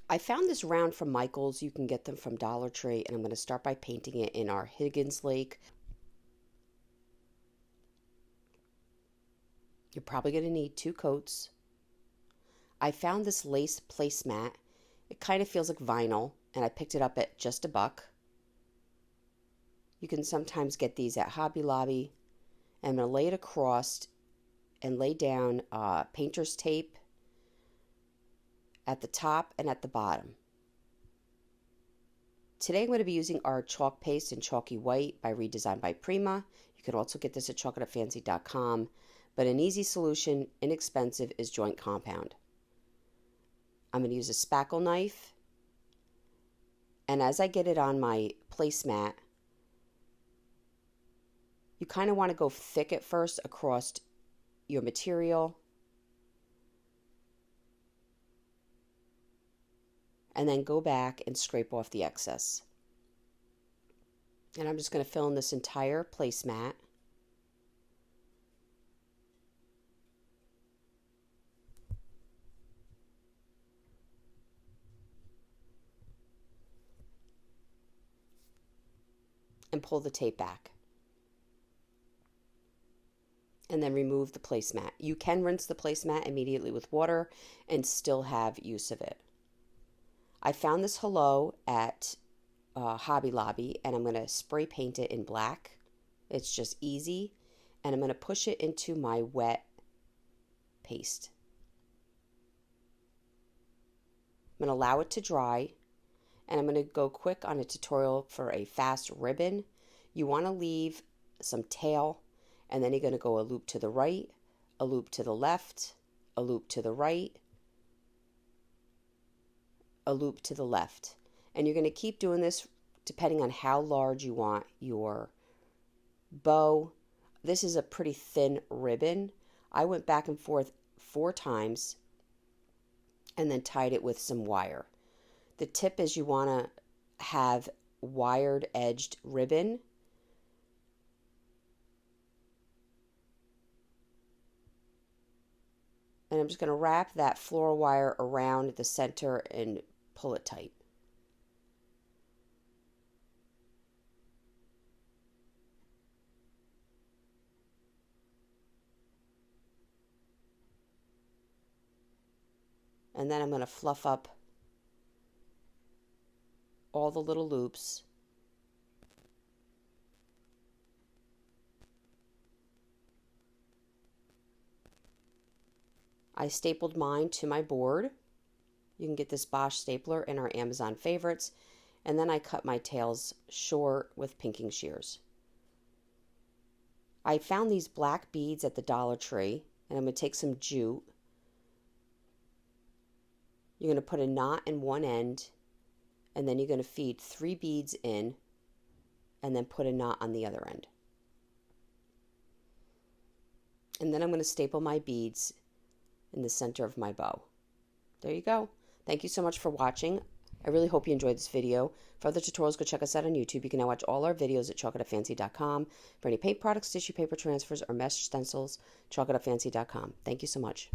I found this round from Michael's. You can get them from Dollar Tree, and I'm going to start by painting it in our Higgins Lake. You're probably going to need 2 coats. I found this lace placemat. It kind of feels like vinyl, and I picked it up at just $1. You can sometimes get these at Hobby Lobby. And I'm going to lay it across and lay down painter's tape at the top and at the bottom. Today I'm going to be using our chalk paste in Chalky White by Redesigned by Prima. You can also get this at chalkatofancy.com, but an easy solution, inexpensive, is joint compound. I'm going to use a spackle knife, and as I get it on my placemat, you kind of want to go thick at first across your material, and then go back and scrape off the excess. And I'm just going to fill in this entire placemat. And pull the tape back. And then remove the placemat. You can rinse the placemat immediately with water and still have use of it. I found this hello at Hobby Lobby, and I'm going to spray paint it in black. It's just easy. And I'm going to push it into my wet paste. I'm going to allow it to dry, and I'm going to go quick on a tutorial for a fast ribbon. You want to leave some tail, and then you're going to go a loop to the right, a loop to the left, a loop to the right, a loop to the left. And you're going to keep doing this depending on how large you want your bow. This is a pretty thin ribbon. I went back and forth 4 times and then tied it with some wire. The tip is you want to have wired edged ribbon. And I'm just going to wrap that floral wire around the center and pull it tight. And then I'm going to fluff up all the little loops. I stapled mine to my board. You can get this Bosch stapler in our Amazon favorites. And then I cut my tails short with pinking shears. I found these black beads at the Dollar Tree, and I'm going to take some jute. You're going to put a knot in one end, and then you're going to feed 3 beads in, and then put a knot on the other end. And then I'm going to staple my beads in the center of my bow. There you go. Thank you so much for watching. I really hope you enjoyed this video. For other tutorials, go check us out on YouTube. You can now watch all our videos at chalkatofancy.com. For any paint products, tissue paper transfers, or mesh stencils, chalkatofancy.com. Thank you so much.